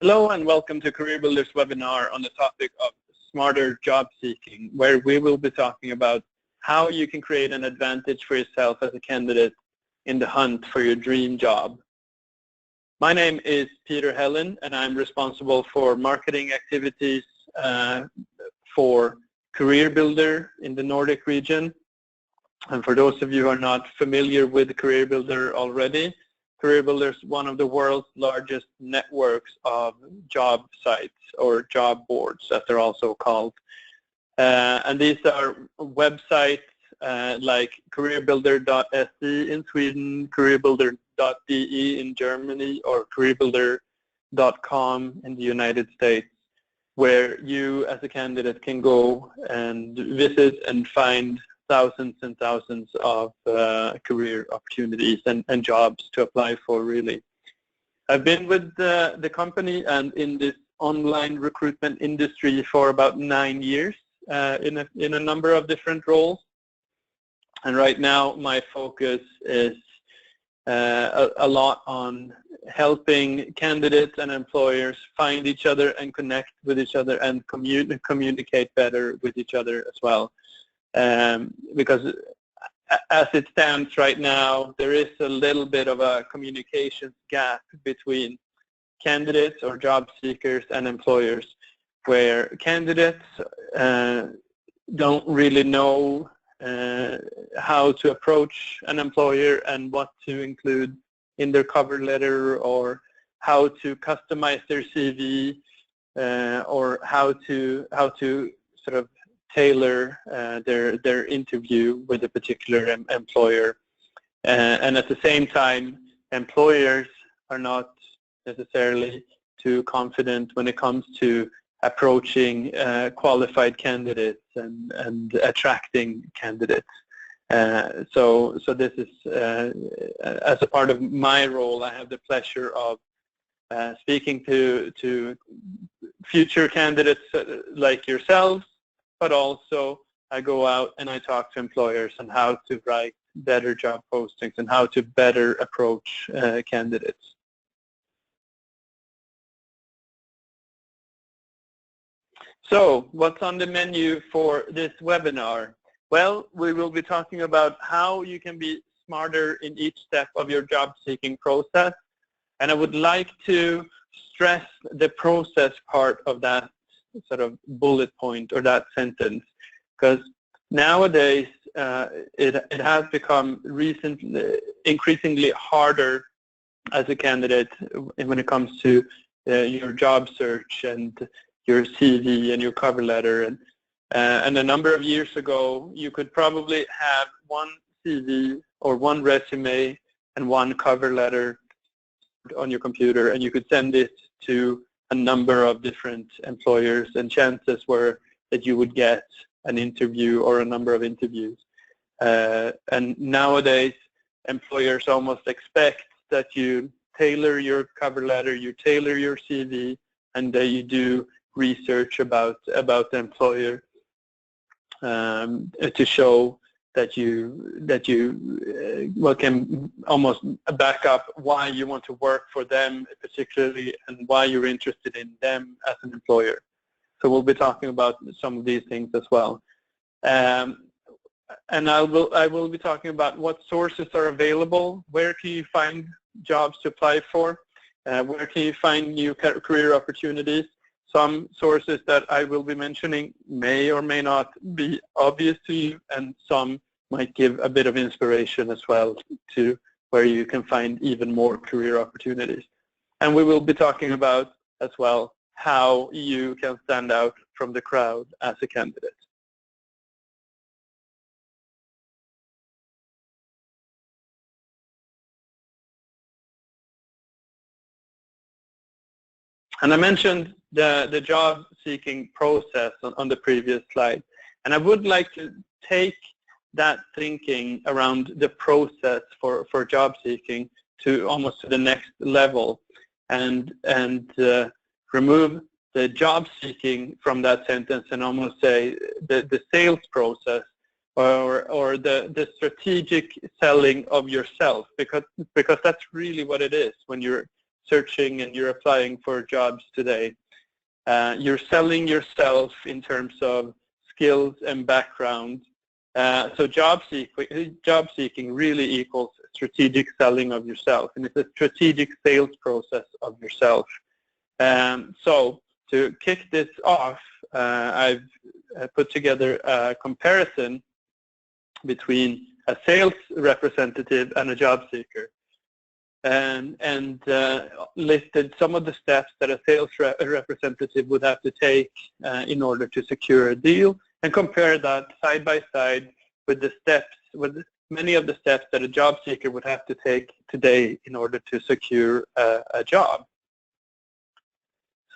Hello and welcome to Career Builder's webinar on the topic of smarter job seeking, where we will be talking about how you can create an advantage for yourself as a candidate in the hunt for your dream job. My name is Peter Helin and I'm responsible for marketing activities for Career Builder in the Nordic region. And for those of you who are not familiar with Career Builder already, Career Builder is one of the world's largest networks of job sites, or job boards as they're also called. And these are websites like CareerBuilder.se in Sweden, CareerBuilder.de in Germany, or CareerBuilder.com in the United States, where you as a candidate can go and visit and find thousands and thousands of career opportunities and jobs to apply for, really. I've been with the company and in this online recruitment industry for about 9 years in a number of different roles. And right now my focus is a lot on helping candidates and employers find each other and connect with each other and communicate better with each other as well. Because as it stands right now, there is a little bit of a communications gap between candidates or job seekers and employers, where candidates don't really know how to approach an employer and what to include in their cover letter, or how to customize their CV, or how to sort of tailor their interview with a particular employer. And at the same time, employers are not necessarily too confident when it comes to approaching qualified candidates and attracting candidates. So this is, as a part of my role, I have the pleasure of speaking to future candidates like yourselves, but also I go out and I talk to employers on how to write better job postings and how to better approach candidates. So what's on the menu for this webinar? Well, we will be talking about how you can be smarter in each step of your job seeking process. And I would like to stress the process part of that sort of bullet point or that sentence, because nowadays it has become increasingly harder as a candidate when it comes to your job search and your CV and your cover letter. And a number of years ago, you could probably have one CV or one resume and one cover letter on your computer, and you could send it to a number of different employers, and chances were that you would get an interview or a number of interviews. And nowadays, employers almost expect that you tailor your cover letter, you tailor your CV, and that you do research about the employer to show that you can almost back up why you want to work for them particularly, and why you're interested in them as an employer. So we'll be talking about some of these things as well. And I will be talking about what sources are available, where can you find jobs to apply for, where can you find new career opportunities. Some sources that I will be mentioning may or may not be obvious to you, and some might give a bit of inspiration as well to where you can find even more career opportunities. And we will be talking about as well how you can stand out from the crowd as a candidate. And I mentioned the job seeking process on the previous slide, and I would like to take that thinking around the process for job seeking to almost to the next level, and remove the job seeking from that sentence and almost say the sales process or the strategic selling of yourself, because that's really what it is when you're searching and you're applying for jobs today, you're selling yourself in terms of skills and background. So job seeking really equals strategic selling of yourself, and it's a strategic sales process of yourself. So to kick this off, I've put together a comparison between a sales representative and a job seeker, and listed some of the steps that a sales representative would have to take in order to secure a deal, and compare that side by side with the steps, with many of the steps that a job seeker would have to take today in order to secure a job.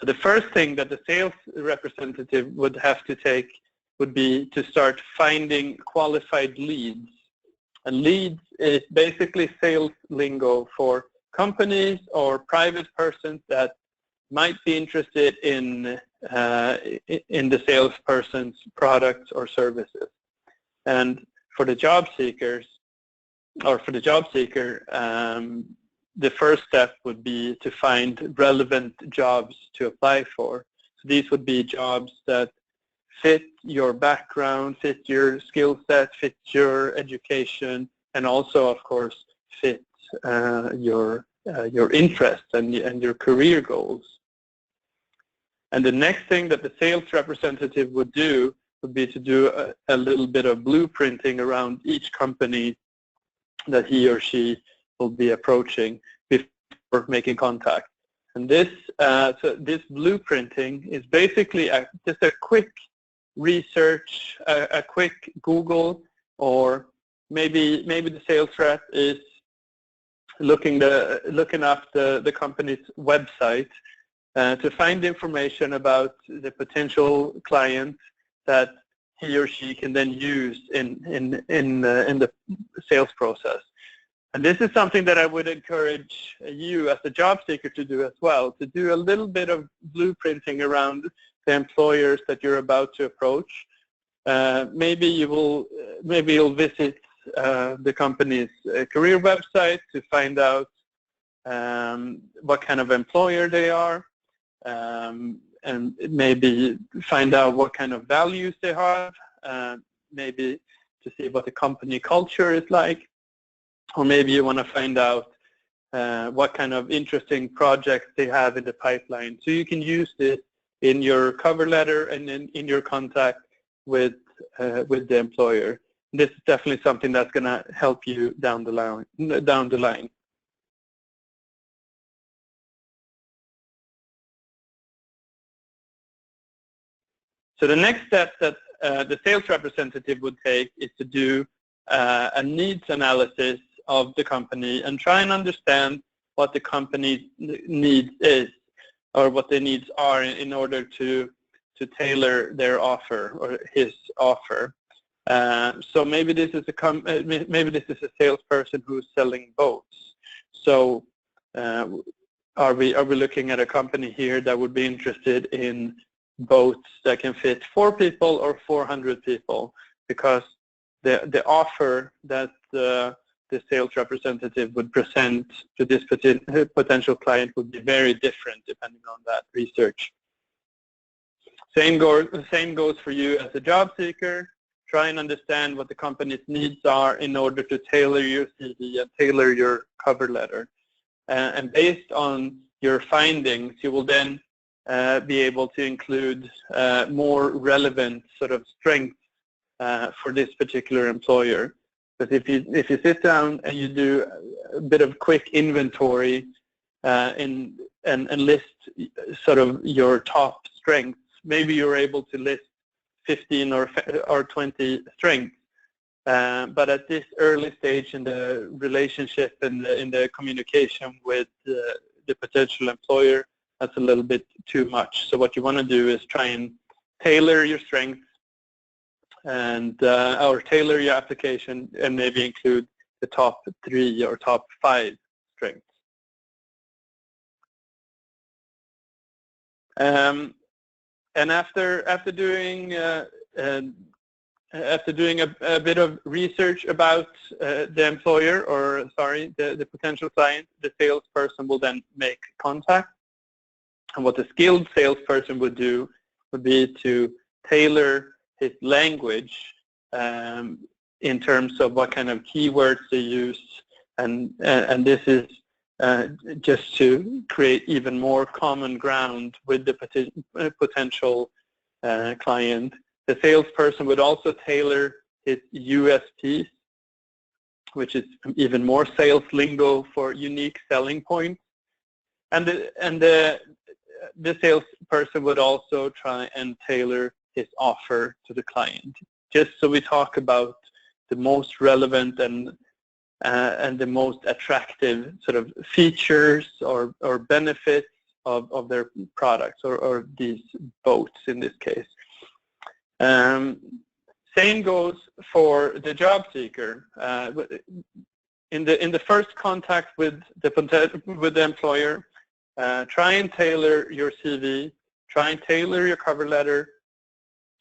So the first thing that the sales representative would have to take would be to start finding qualified leads. And leads is basically sales lingo for companies or private persons that might be interested in the salesperson's products or services. And for the job seekers, or for the job seeker, the first step would be to find relevant jobs to apply for. So these would be jobs that fit your background, fit your skill set, fit your education, and also, of course, fit your interests and your career goals. And the next thing that the sales representative would do would be to do a little bit of blueprinting around each company that he or she will be approaching before making contact. And this this blueprinting is basically just a quick research, a quick Google, or maybe the sales rep is looking up the company's website to find information about the potential client that he or she can then use in the sales process. And this is something that I would encourage you as a job seeker to do as well, to do a little bit of blueprinting around the employers that you're about to approach. Maybe you'll visit the company's career website to find out what kind of employer they are, and maybe find out what kind of values they have, maybe to see what the company culture is like, or maybe you want to find out what kind of interesting projects they have in the pipeline. So you can use this in your cover letter and in your contact with the employer. This is definitely something that's going to help you down the line. So the next step that the sales representative would take is to do a needs analysis of the company and try and understand what the company's needs is, or what their needs are, in order to tailor their offer or his offer. So maybe this is a salesperson who's selling boats. So are we looking at a company here that would be interested in boats that can fit 4 people or 400 people? Because the offer that the sales representative would present to this potential client would be very different depending on that research. Same goes for you as a job seeker. Try and understand what the company's needs are in order to tailor your CV and tailor your cover letter. And based on your findings, you will then be able to include more relevant sort of strengths for this particular employer. But if you sit down and you do a bit of quick inventory and list sort of your top strengths, maybe you're able to list 15 or 20 strengths. But at this early stage in the relationship and in the communication with the potential employer, that's a little bit too much. So what you want to do is try and tailor your strengths and or tailor your application and maybe include the top 3 or top 5 strengths. And after doing after doing a bit of research about the employer, or sorry, the potential client, the salesperson will then make contact. And what the skilled salesperson would do would be to tailor his language in terms of what kind of keywords they use, and this is just to create even more common ground with the potential client. The salesperson would also tailor his USPs, which is even more sales lingo for unique selling points, and the salesperson would also try and tailor his offer to the client, just so we talk about the most relevant and the most attractive sort of features or benefits of their products or these boats in this case. Same goes for the job seeker. In the first contact with the employer, try and tailor your CV, try and tailor your cover letter,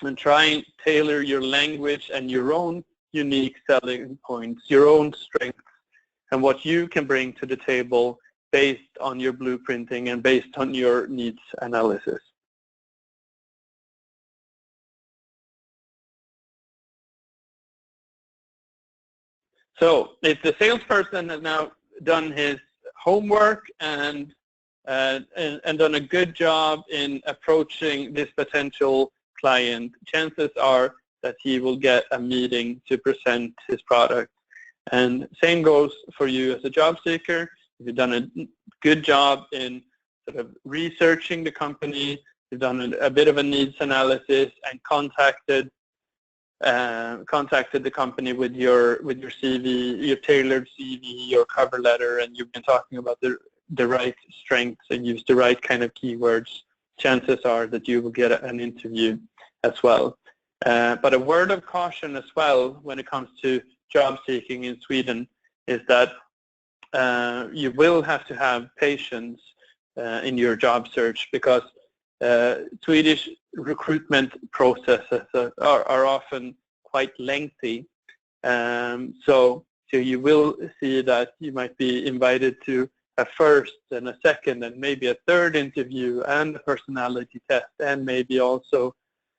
and try and tailor your language and your own unique selling points, your own strengths, and what you can bring to the table based on your blueprinting and based on your needs analysis. So if the salesperson has now done his homework and done a good job in approaching this potential client, chances are that he will get a meeting to present his product. And same goes for you as a job seeker. If you've done a good job in sort of researching the company, you've done a bit of a needs analysis and contacted the company with your CV, your tailored CV, your cover letter, and you've been talking about the right strengths and use the right kind of keywords, chances are that you will get an interview as well. But a word of caution as well when it comes to job seeking in Sweden is that you will have to have patience in your job search, because Swedish recruitment processes are often quite lengthy. So you will see that you might be invited to a first and a second and maybe a third interview and a personality test and maybe also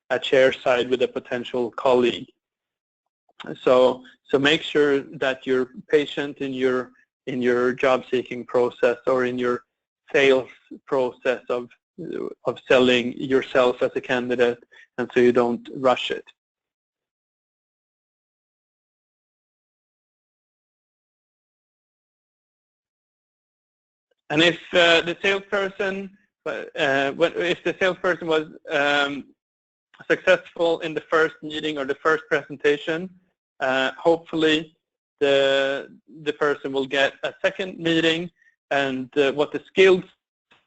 a chair side with a potential colleague. So make sure that you're patient in your job seeking process or in your sales process of selling yourself as a candidate, and so you don't rush it. And if the salesperson was successful in the first meeting or the first presentation, hopefully the person will get a second meeting, and what the skilled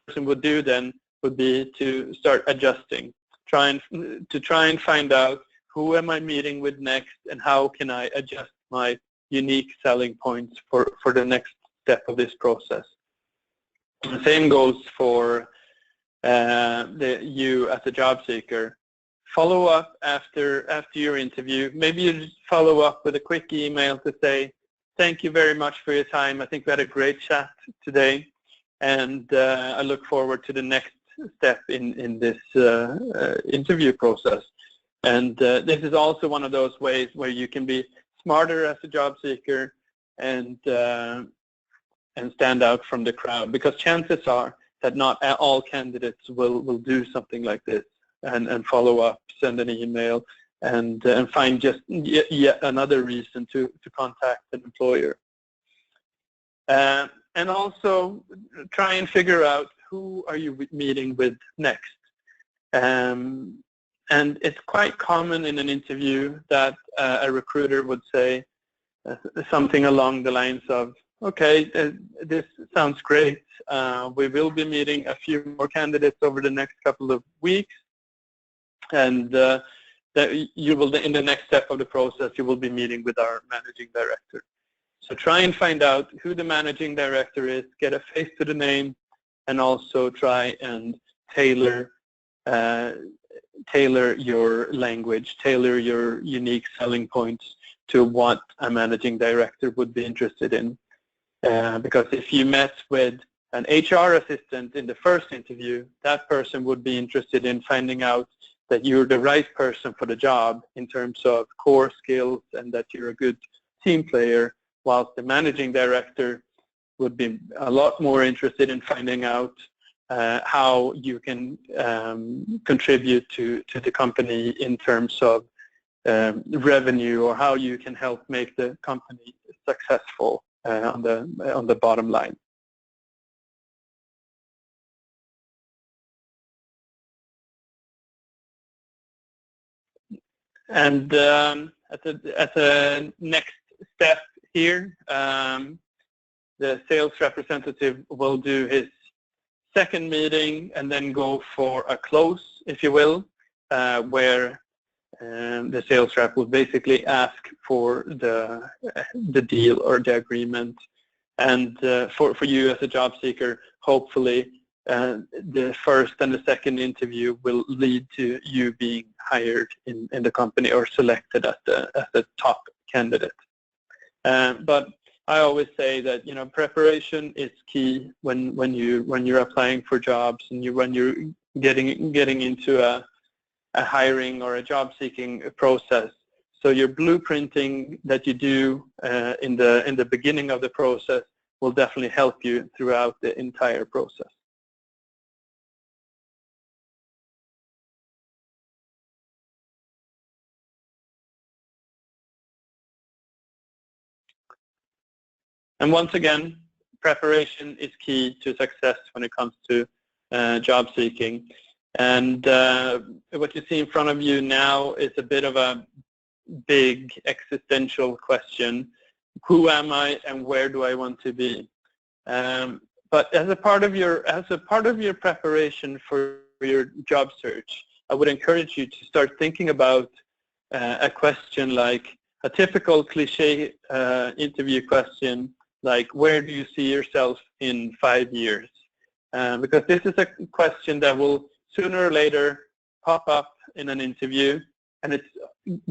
person would do then would be to start adjusting, try and find out who am I meeting with next and how can I adjust my unique selling points for the next step of this process. The same goes for you as a job seeker. Follow up after your interview. Maybe you just follow up with a quick email to say, thank you very much for your time. I think we had a great chat today, and I look forward to the next step in this interview process. And this is also one of those ways where you can be smarter as a job seeker and stand out from the crowd, because chances are that not all candidates will do something like this and follow up, send an email, and find just yet another reason to contact an employer. And also try and figure out who are you meeting with next. And it's quite common in an interview that a recruiter would say something along the lines of, okay, this sounds great. We will be meeting a few more candidates over the next couple of weeks, and that you will, in the next step of the process, you will be meeting with our managing director. So try and find out who the managing director is, get a face to the name, and also try and tailor tailor your language, tailor your unique selling points to what a managing director would be interested in. Because if you met with an HR assistant in the first interview, that person would be interested in finding out that you're the right person for the job in terms of core skills and that you're a good team player, whilst the managing director would be a lot more interested in finding out how you can contribute to the company in terms of revenue, or how you can help make the company successful on the bottom line. And at the next step here, the sales representative will do his second meeting and then go for a close, if you will, where the sales rep will basically ask for the deal or the agreement. And for you as a job seeker, hopefully the first and the second interview will lead to you being hired in the company or selected as the top candidate. But I always say that, you know, preparation is key when you're applying for jobs and when you're getting into a hiring or a job seeking process. So your blueprinting that you do in the beginning of the process will definitely help you throughout the entire process. And once again, preparation is key to success when it comes to job seeking. And what you see in front of you now is a bit of a big existential question. Who am I and where do I want to be? But as a part of your preparation for your job search, I would encourage you to start thinking about a question like a typical cliche interview question, like, where do you see yourself in 5 years? Because this is a question that will sooner or later pop up in an interview, and it's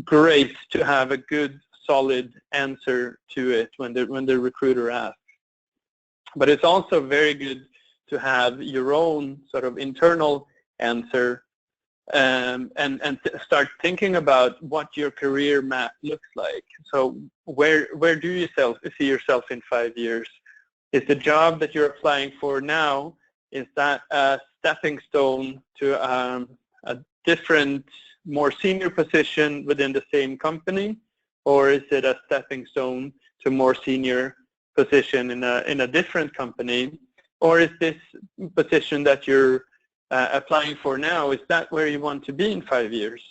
great to have a good, solid answer to it when the recruiter asks. But it's also very good to have your own sort of internal answer and start thinking about what your career map looks like. So where do you see yourself in 5 years? Is the job that you're applying for now, is that a stepping stone to a different, more senior position within the same company, or is it a stepping stone to more senior position in a different company? Or is this position that you're applying for now, is that where you want to be in 5 years?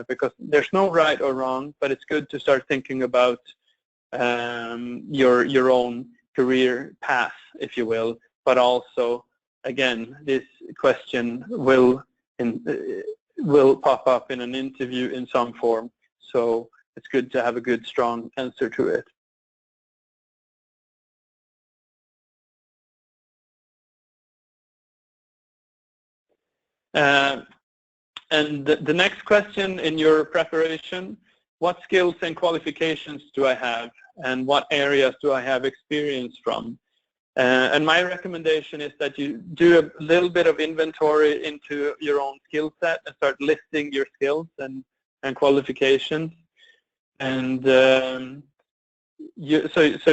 Because there's no right or wrong, but it's good to start thinking about your own career path, if you will. But also, again, this question will pop up in an interview in some form. So it's good to have a good, strong answer to it. And the next question in your preparation, what skills and qualifications do I have, and what areas do I have experience from? And my recommendation is that you do a little bit of inventory into your own skill set and start listing your skills and qualifications. And so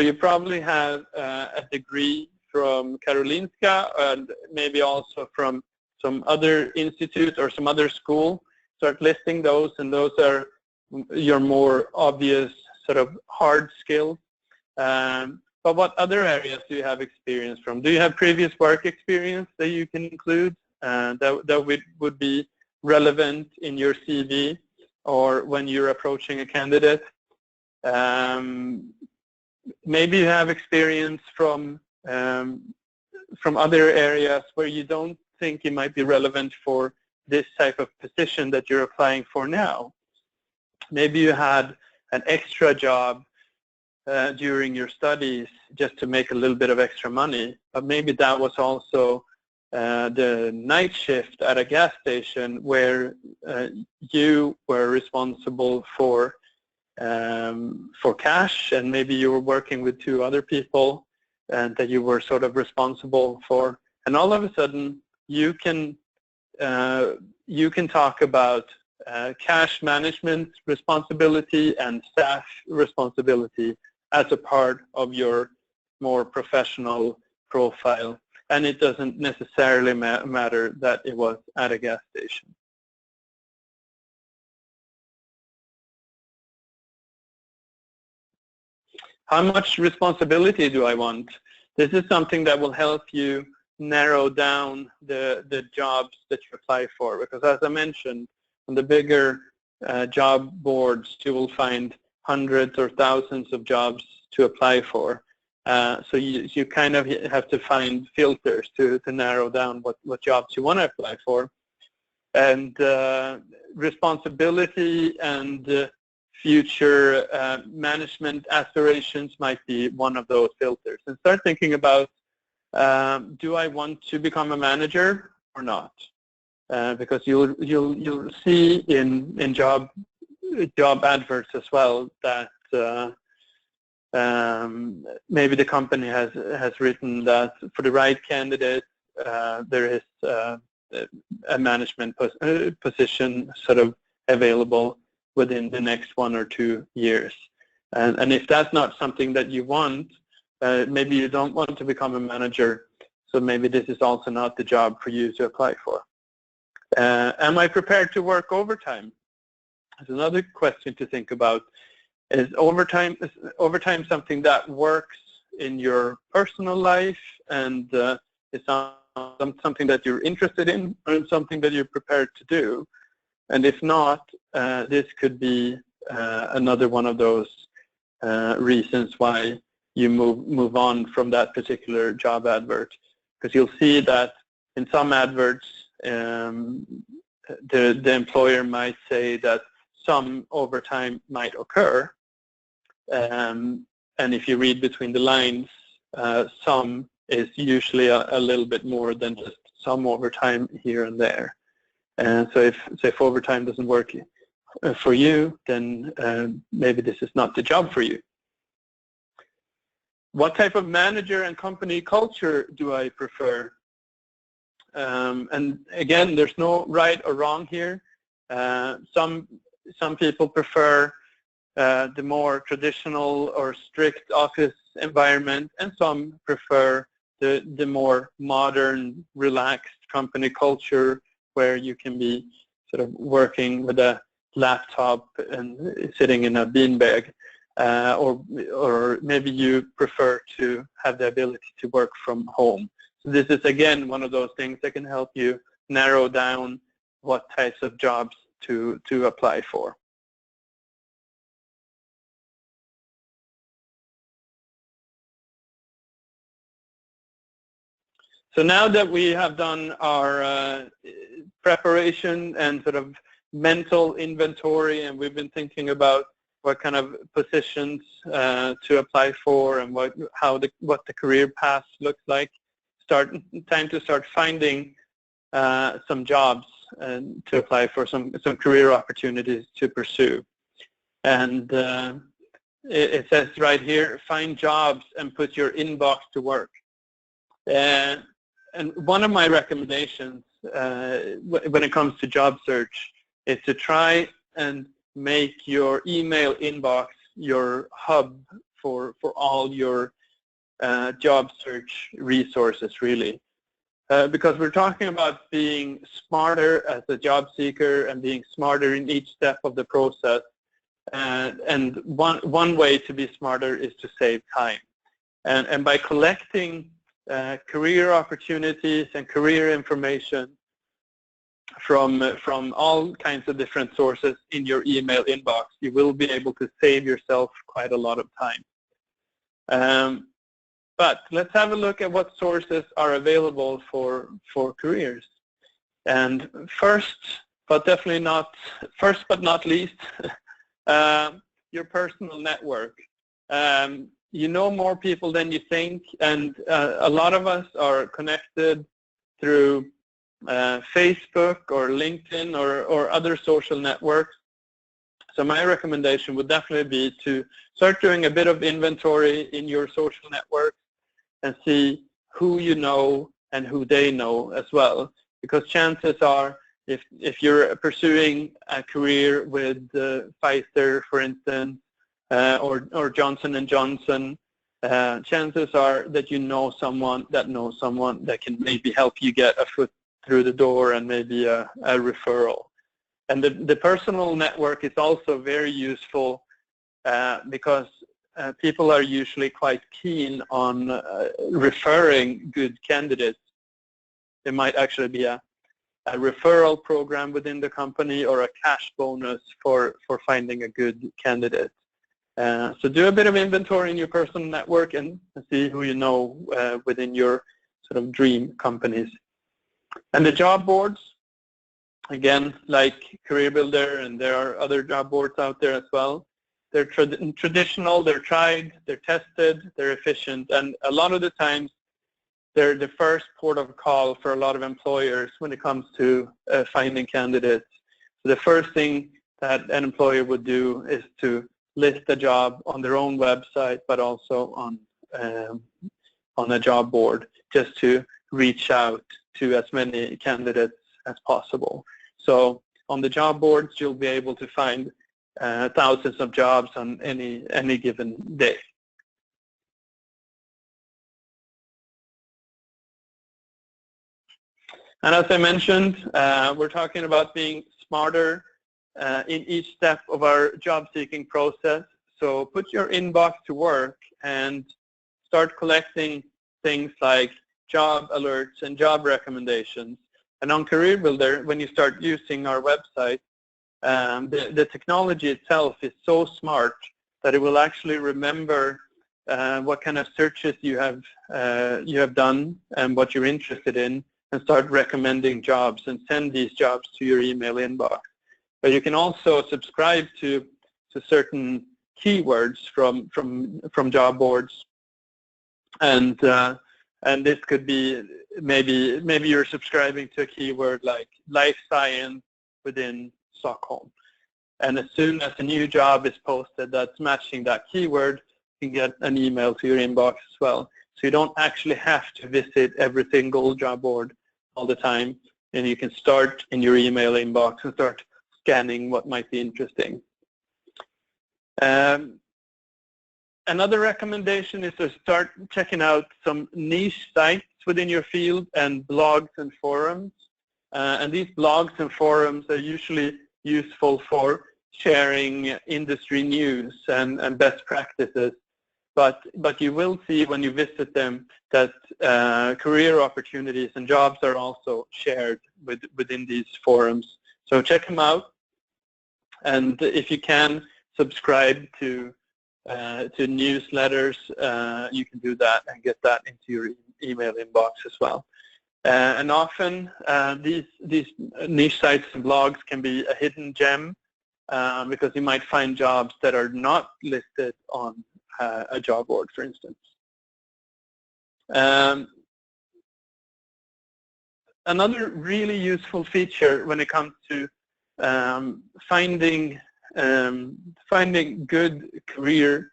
you probably have a degree from Karolinska and maybe also from some other institute or some other school. Start listing those, and those are your more obvious sort of hard skills. But what other areas do you have experience from? Do you have previous work experience that you can include that would be relevant in your CV or when you're approaching a candidate? Maybe you have experience from other areas where you don't think it might be relevant for this type of position that you're applying for now. Maybe you had an extra job during your studies just to make a little bit of extra money, but maybe that was also the night shift at a gas station where you were responsible for cash, and maybe you were working with 2 other people and that you were sort of responsible for, and all of a sudden you can talk about cash management responsibility and staff responsibility as a part of your more professional profile, and it doesn't necessarily matter that it was at a gas station. How much responsibility do I want? This is something that will help you narrow down the jobs that you apply for, because as I mentioned, on the bigger job boards you will find hundreds or thousands of jobs to apply for. So you kind of have to find filters to narrow down what jobs you want to apply for. And responsibility and future management aspirations might be one of those filters. And start thinking about, do I want to become a manager or not? Because you'll see in job adverts as well that maybe the company has written that for the right candidate there is a management position sort of available within the next 1 or 2 years. And if that's not something that you want, maybe you don't want to become a manager, so maybe this is also not the job for you to apply for. Am I prepared to work overtime? That's another question to think about. Is overtime something that works in your personal life, and is something that you're interested in, or something that you're prepared to do? And if not, this could be another one of those reasons why you move on from that particular job advert. Because you'll see that in some adverts, the employer might say that some overtime might occur, and if you read between the lines, some is usually a little bit more than just some overtime here and there. And so if overtime doesn't work for you, then maybe this is not the job for you. What type of manager and company culture do I prefer? And again, there's no right or wrong here. Some people prefer the more traditional or strict office environment, and some prefer the more modern, relaxed company culture where you can be sort of working with a laptop and sitting in a beanbag, or maybe you prefer to have the ability to work from home. So this is again one of those things that can help you narrow down what types of jobs to apply for. So now that we have done our preparation and sort of mental inventory, and we've been thinking about what kind of positions to apply for and what the career path looks like, time to start finding some jobs to apply for, some career opportunities to pursue. And it says right here, find jobs and put your inbox to work. And one of my recommendations when it comes to job search is to try and make your email inbox your hub for all your job search resources, really. Because we're talking about being smarter as a job seeker and being smarter in each step of the process. And one way to be smarter is to save time. And by collecting career opportunities and career information from all kinds of different sources in your email inbox, you will be able to save yourself quite a lot of time. But let's have a look at what sources are available for careers. And first but not least, your personal network. You know more people than you think, and a lot of us are connected through Facebook or LinkedIn or other social networks. So my recommendation would definitely be to start doing a bit of inventory in your social networks and see who you know and who they know as well. Because chances are, if you're pursuing a career with Pfizer, for instance, or Johnson & Johnson, chances are that you know someone that can maybe help you get a foot through the door and maybe a referral. And the personal network is also very useful because people are usually quite keen on referring good candidates. There might actually be a referral program within the company or a cash bonus for finding a good candidate. So do a bit of inventory in your personal network and see who you know within your sort of dream companies. And the job boards, again, like CareerBuilder, and there are other job boards out there as well. They're traditional, they're tried, they're tested, they're efficient, and a lot of the times they're the first port of call for a lot of employers when it comes to finding candidates. So the first thing that an employer would do is to list a job on their own website, but also on a job board, just to reach out to as many candidates as possible. So on the job boards, you'll be able to find thousands of jobs on any given day. And as I mentioned, we're talking about being smarter in each step of our job-seeking process. So put your inbox to work and start collecting things like job alerts and job recommendations. And on CareerBuilder, when you start using our website, the technology itself is so smart that it will actually remember what kind of searches you have done and what you're interested in, and start recommending jobs and send these jobs to your email inbox. But you can also subscribe to certain keywords from job boards, and this could be maybe you're subscribing to a keyword like life science within Stockholm, and as soon as a new job is posted that's matching that keyword, you can get an email to your inbox as well. So you don't actually have to visit every single job board all the time, and you can start in your email inbox and start scanning what might be interesting. Another recommendation is to start checking out some niche sites within your field and blogs and forums. And these blogs and forums are usually useful for sharing industry news and best practices. But you will see when you visit them that career opportunities and jobs are also shared within these forums. So check them out, and if you can, subscribe to newsletters. You can do that and get that into your email inbox as well. And often these niche sites and blogs can be a hidden gem because you might find jobs that are not listed on a job board, for instance. Another really useful feature when it comes to finding good career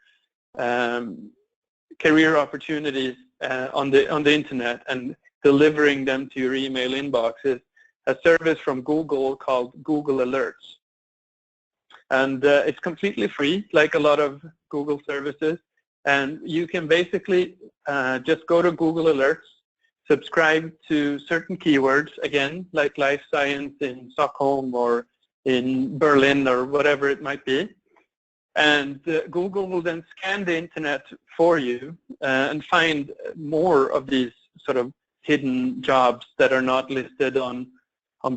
opportunities on the internet and delivering them to your email inbox is a service from Google called Google Alerts. And it's completely free, like a lot of Google services. And you can basically just go to Google Alerts, subscribe to certain keywords, again, like life science in Stockholm or in Berlin or whatever it might be. And Google will then scan the internet for you and find more of these sort of hidden jobs that are not listed on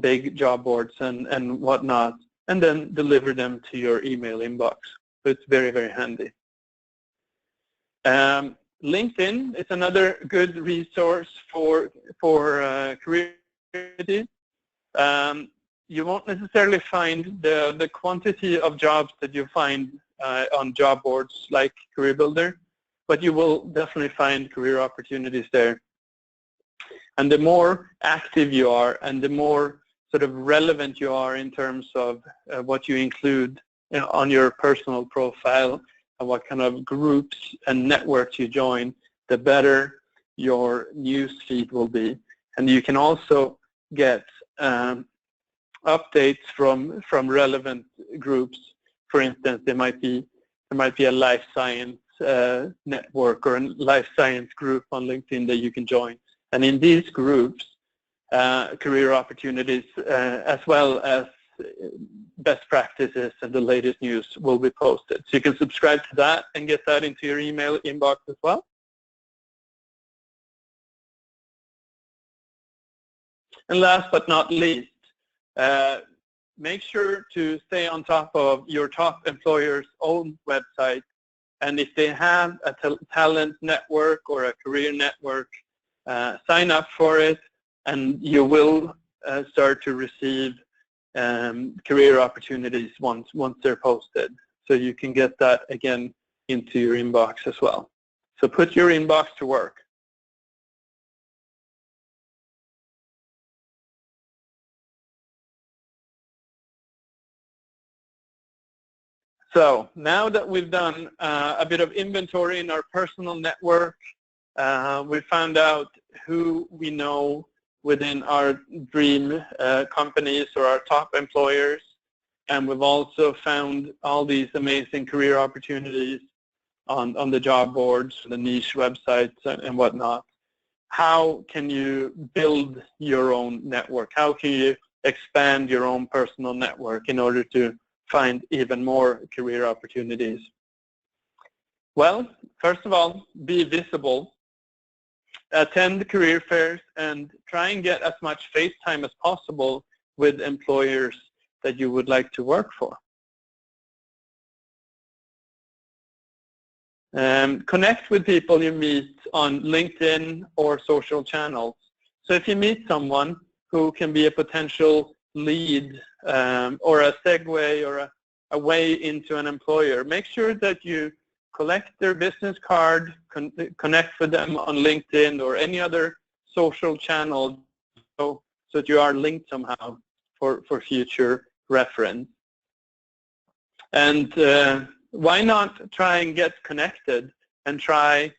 big job boards and whatnot, and then deliver them to your email inbox. So it's very, very handy. LinkedIn is another good resource for career opportunities. You won't necessarily find the quantity of jobs that you find on job boards like CareerBuilder, but you will definitely find career opportunities there. And the more active you are and the more sort of relevant you are in terms of what you include on your personal profile and what kind of groups and networks you join, the better your news feed will be. And you can also get updates from relevant groups. For instance, there might be a life science network or a life science group on LinkedIn that you can join. And in these groups, career opportunities as well as best practices and the latest news will be posted. So you can subscribe to that and get that into your email inbox as well. And last but not least, make sure to stay on top of your top employer's own website. And if they have a talent network or a career network, sign up for it, and you will start to receive career opportunities once they're posted. So you can get that again into your inbox as well. So put your inbox to work. So now that we've done a bit of inventory in our personal network, we found out who we know within our dream companies or our top employers, and we've also found all these amazing career opportunities on the job boards, the niche websites and whatnot. How can you build your own network? How can you expand your own personal network in order to find even more career opportunities? Well, first of all, be visible. Attend career fairs and try and get as much face time as possible with employers that you would like to work for. Connect with people you meet on LinkedIn or social channels. So if you meet someone who can be a potential lead or a segue or a way into an employer, make sure that you collect their business card, connect with them on LinkedIn or any other social channel so that you are linked somehow for future reference. And why not try and get connected and try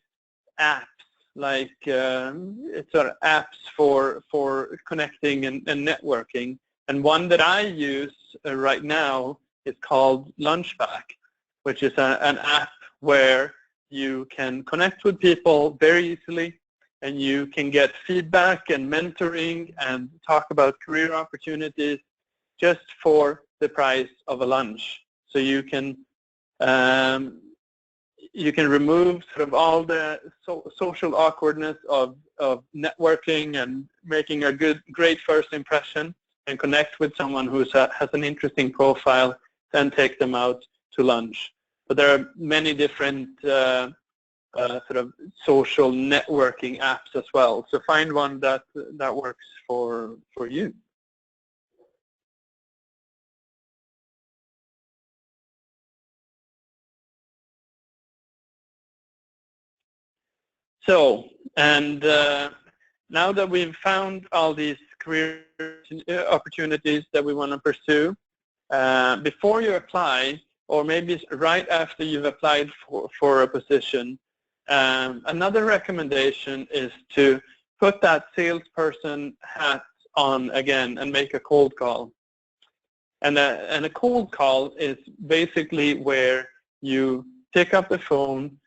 apps like sort of apps for connecting and networking. And one that I use right now is called Lunchback, which is an app where you can connect with people very easily, and you can get feedback and mentoring and talk about career opportunities just for the price of a lunch. So you can remove sort of all the social awkwardness of networking and making a great first impression, and connect with someone who has an interesting profile, then take them out to lunch. But there are many different sort of social networking apps as well. So find one that works for you. So, and now that we've found all these career opportunities that we want to pursue, before you apply, or maybe right after you've applied for a position, another recommendation is to put that salesperson hat on again and make a cold call. And a cold call is basically where you pick up the phone,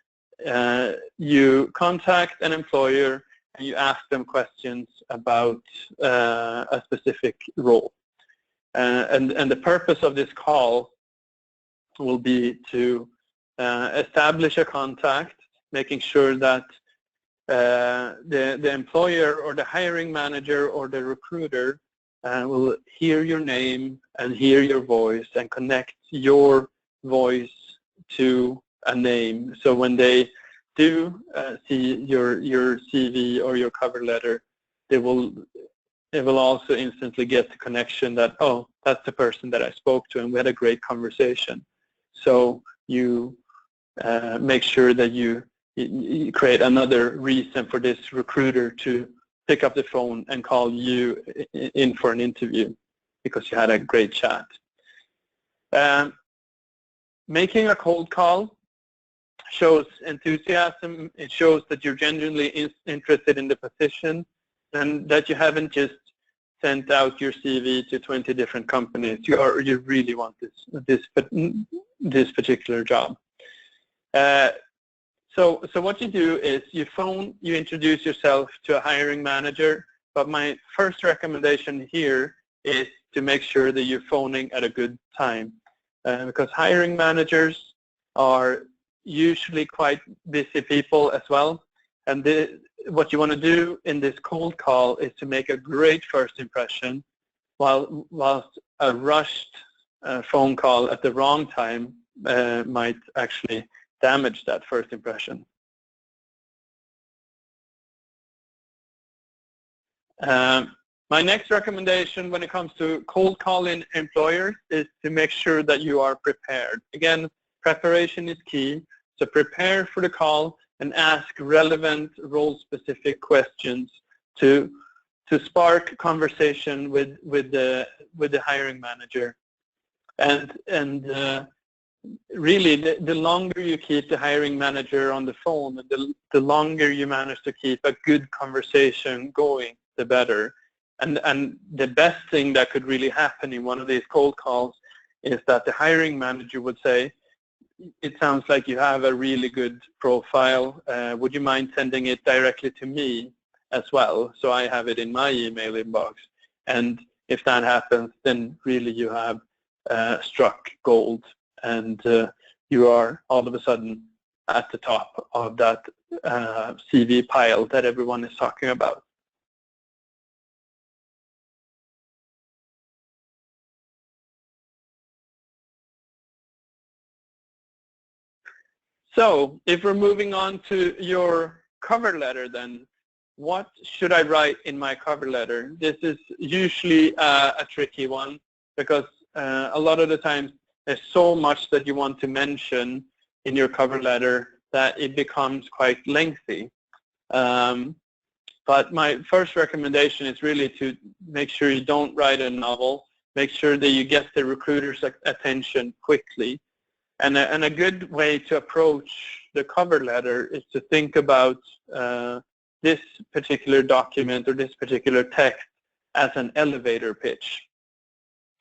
you contact an employer, and you ask them questions about a specific role. And the purpose of this call will be to establish a contact, making sure that the employer or the hiring manager or the recruiter will hear your name and hear your voice and connect your voice to a name. So when they do see your CV or your cover letter, they will also instantly get the connection that, oh, that's the person that I spoke to and we had a great conversation. So you make sure that you create another reason for this recruiter to pick up the phone and call you in for an interview because you had a great chat. Making a cold call shows enthusiasm. It shows that you're genuinely interested in the position and that you haven't just sent out your CV to 20 different companies. You really want this particular job. So what you do is you introduce yourself to a hiring manager, but my first recommendation here is to make sure that you're phoning at a good time, because hiring managers are usually quite busy people as well, and what you want to do in this cold call is to make a great first impression, whilst a rushed phone call at the wrong time might actually damage that first impression. My next recommendation when it comes to cold calling employers is to make sure that you are prepared. Again, preparation is key. So prepare for the call and ask relevant role-specific questions to spark conversation with the hiring manager. And really, the longer you keep the hiring manager on the phone, the longer you manage to keep a good conversation going, the better. And the best thing that could really happen in one of these cold calls is that the hiring manager would say, it sounds like you have a really good profile. Would you mind sending it directly to me as well, so I have it in my email inbox? And if that happens, then really you have struck gold, and you are all of a sudden at the top of that CV pile that everyone is talking about. So if we're moving on to your cover letter, then what should I write in my cover letter? This is usually a tricky one, because a lot of the times there's so much that you want to mention in your cover letter that it becomes quite lengthy. But my first recommendation is really to make sure you don't write a novel. Make sure that you get the recruiter's attention quickly. And a good way to approach the cover letter is to think about this particular document or this particular text as an elevator pitch.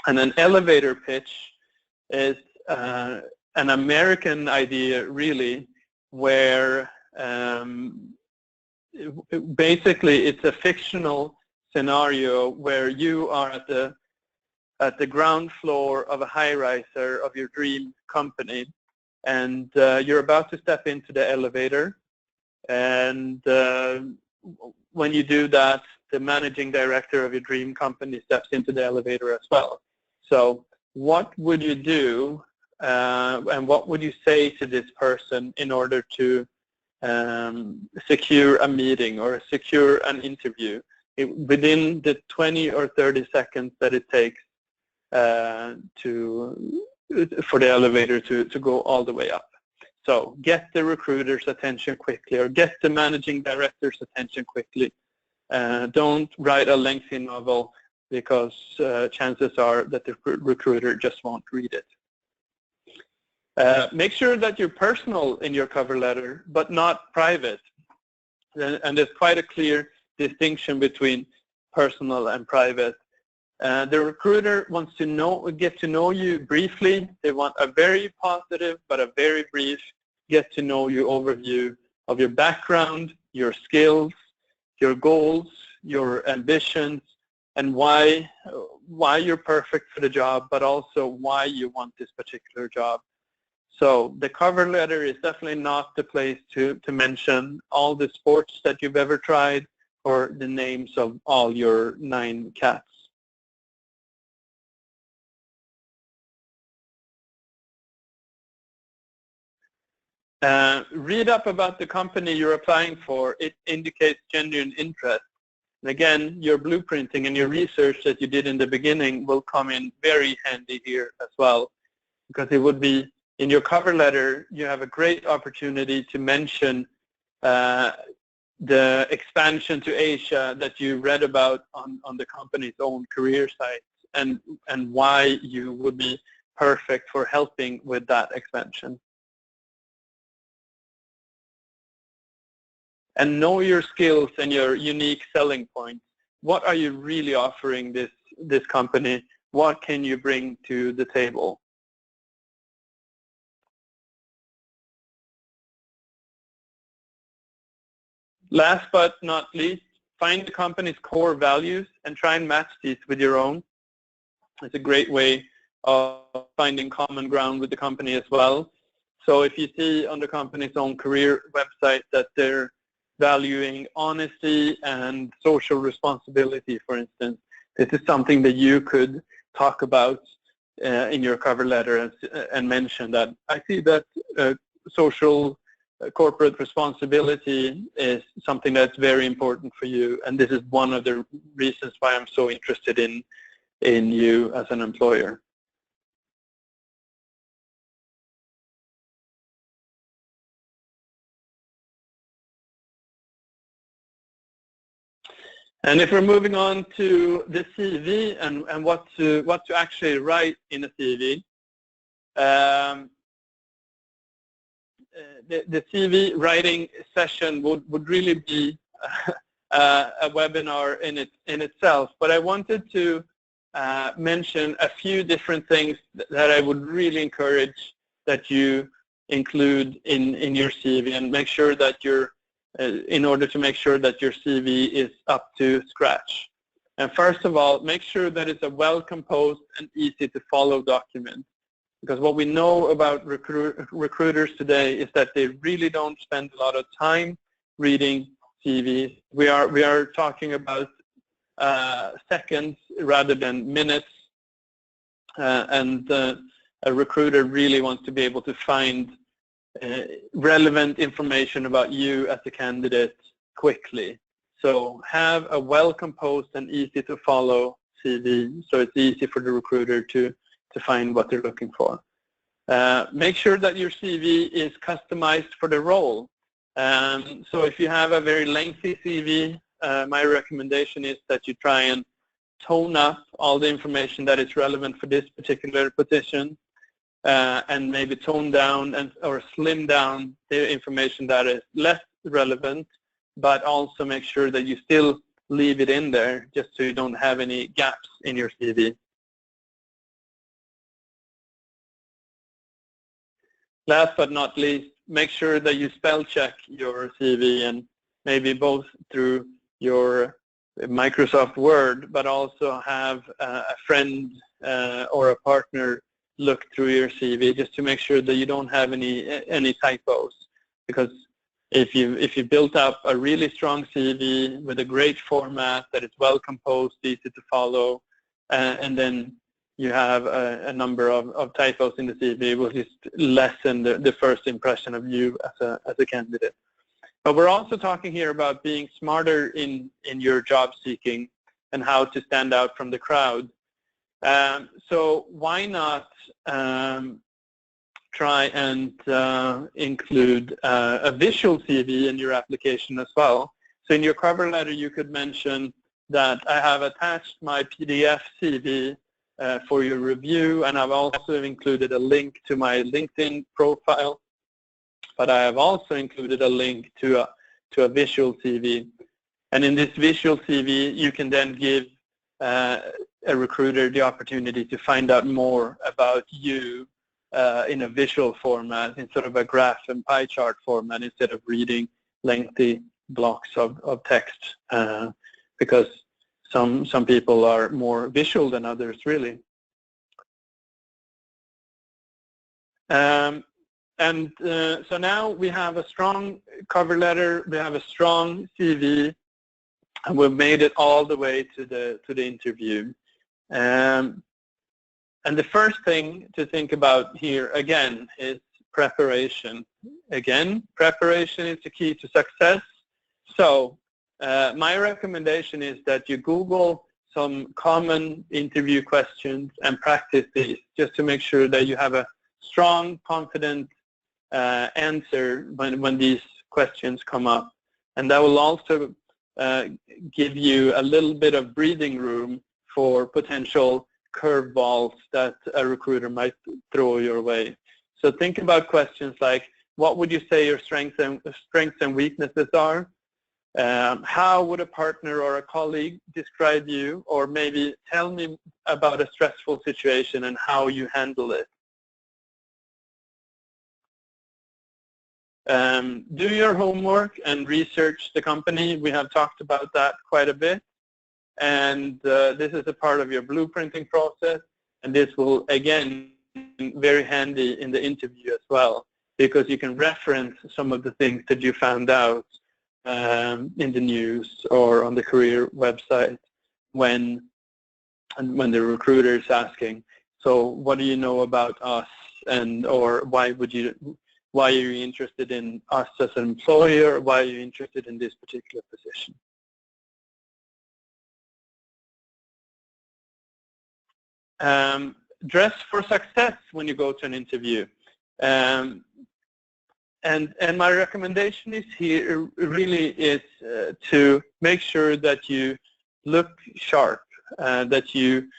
And an elevator pitch is an American idea, really, where basically it's a fictional scenario where you are at the ground floor of a high-riser of your dream company, and you're about to step into the elevator, and when you do that, the managing director of your dream company steps into the elevator as well. So what would you do, and what would you say to this person in order to secure a meeting or secure an interview within the 20 or 30 seconds that it takes for the elevator to go all the way up? So get the recruiter's attention quickly, or get the managing director's attention quickly. Don't write a lengthy novel, because chances are that the recruiter just won't read it. Make sure that you're personal in your cover letter, but not private. And there's quite a clear distinction between personal and private. The recruiter wants to get to know you briefly. They want a very positive but a very brief get to know you overview of your background, your skills, your goals, your ambitions, and why you're perfect for the job, but also why you want this particular job. So the cover letter is definitely not the place to mention all the sports that you've ever tried or the names of all your 9 cats. Read up about the company you're applying for. It indicates genuine interest. And again, your blueprinting and your research that you did in the beginning will come in very handy here as well, because it would be in your cover letter, you have a great opportunity to mention the expansion to Asia that you read about on the company's own career site, and why you would be perfect for helping with that expansion. And know your skills and your unique selling points. What are you really offering this company? What can you bring to the table? Last but not least, find the company's core values and try and match these with your own. It's a great way of finding common ground with the company as well. So if you see on the company's own career website that they're valuing honesty and social responsibility, for instance, this is something that you could talk about in your cover letter and mention that I see that social corporate responsibility is something that's very important for you, and this is one of the reasons why I'm so interested in you as an employer. And if we're moving on to the CV and what to actually write in a CV, the CV writing session would really be a webinar in itself. But I wanted to mention a few different things that I would really encourage that you include in your CV, and make sure that in order to make sure that your CV is up to scratch. And first of all, make sure that it's a well-composed and easy to follow document. Because what we know about recruiters today is that they really don't spend a lot of time reading CVs. We are talking about seconds rather than minutes, and a recruiter really wants to be able to find relevant information about you as a candidate quickly. So have a well-composed and easy to follow CV, so it's easy for the recruiter to find what they're looking for. Make sure that your CV is customized for the role. So if you have a very lengthy CV, my recommendation is that you try and tone up all the information that is relevant for this particular position, and maybe tone down or slim down the information that is less relevant, but also make sure that you still leave it in there just so you don't have any gaps in your CV. Last but not least, make sure that you spell check your CV, and maybe both through your Microsoft Word, but also have a friend or a partner look through your CV just to make sure that you don't have any typos. Because if you built up a really strong CV with a great format that is well composed, easy to follow, and then you have a number of typos in the CV, will just lessen the first impression of you as a candidate. But we're also talking here about being smarter in your job seeking and how to stand out from the crowd. So why not try and include a visual CV in your application as well. So in your cover letter you could mention that I have attached my PDF CV for your review, and I've also included a link to my LinkedIn profile, but I have also included a link to a visual CV. And in this visual CV, you can then give a recruiter the opportunity to find out more about you in a visual format, in sort of a graph and pie chart format, instead of reading lengthy blocks of text, because some people are more visual than others, really. So now we have a strong cover letter, we have a strong CV, and we've made it all the way to the interview. And the first thing to think about here, again, is preparation. Again, preparation is the key to success. So my recommendation is that you Google some common interview questions and practice these, just to make sure that you have a strong, confident answer when these questions come up. And that will also give you a little bit of breathing room for potential curveballs that a recruiter might throw your way. So think about questions like, what would you say your strengths and weaknesses are? How would a partner or a colleague describe you? Or maybe tell me about a stressful situation and how you handle it. Do your homework and research the company. We have talked about that quite a bit. And this is a part of your blueprinting process. And this will, again, be very handy in the interview as well, because you can reference some of the things that you found out in the news or on the career website when the recruiter is asking, so what do you know about us, and or why are you interested in us as an employer, why are you interested in this particular position? Dress for success when you go to an interview. And my recommendation is here really is to make sure that you look sharp, that you,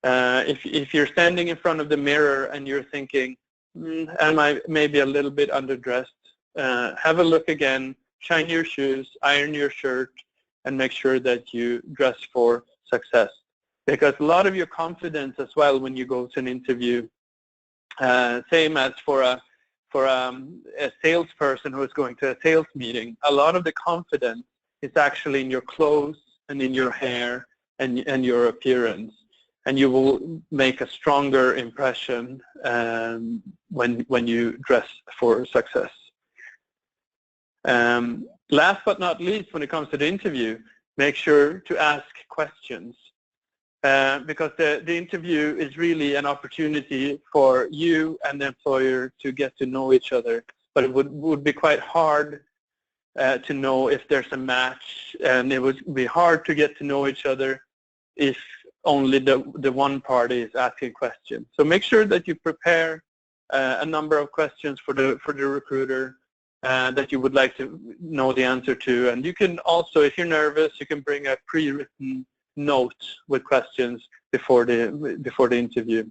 if you're standing in front of the mirror and you're thinking, am I maybe a little bit underdressed, have a look again, shine your shoes, iron your shirt, and make sure that you dress for success. Because a lot of your confidence as well when you go to an interview, same as for a salesperson who is going to a sales meeting, a lot of the confidence is actually in your clothes and in your hair and your appearance. And you will make a stronger impression when you dress for success. Last but not least, when it comes to the interview, make sure to ask questions. Because the interview is really an opportunity for you and the employer to get to know each other. But it would be quite hard to know if there's a match, and it would be hard to get to know each other if only the one party is asking questions. So make sure that you prepare a number of questions for the recruiter that you would like to know the answer to. And you can also, if you're nervous, you can bring a pre-written note with questions before the interview.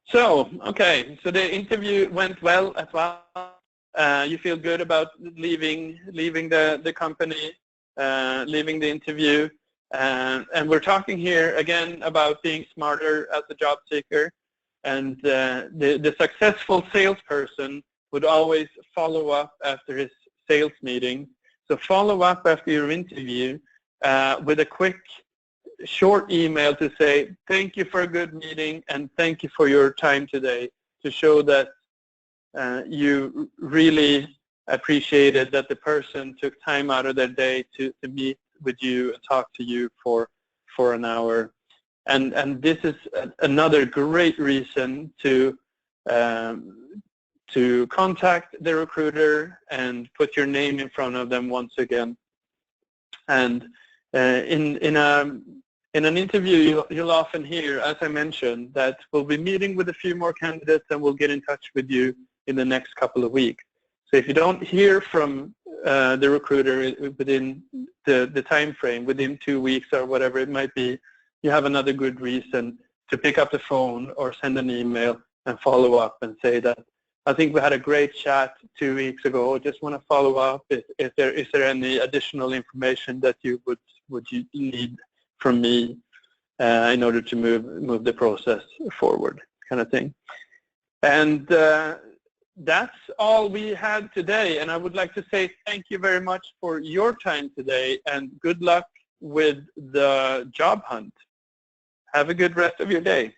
So, okay, so the interview went well as well. You feel good about leaving the company, leaving the interview, and we're talking here again about being smarter as a job seeker. And the successful salesperson would always follow up after his sales meeting. So follow up after your interview with a quick, short email to say, thank you for a good meeting and thank you for your time today, to show that you really appreciated that the person took time out of their day to meet with you and talk to you for an hour. And this is another great reason to contact the recruiter and put your name in front of them once again. And in an interview, you'll often hear, as I mentioned, that we'll be meeting with a few more candidates and we'll get in touch with you in the next couple of weeks. So if you don't hear from the recruiter within the time frame, within 2 weeks or whatever it might be, you have another good reason to pick up the phone or send an email and follow up and say that, I think we had a great chat 2 weeks ago. Just want to follow up. Is there any additional information that you would you need from me in order to move the process forward, kind of thing. And that's all we had today. And I would like to say thank you very much for your time today, and good luck with the job hunt. Have a good rest of your day.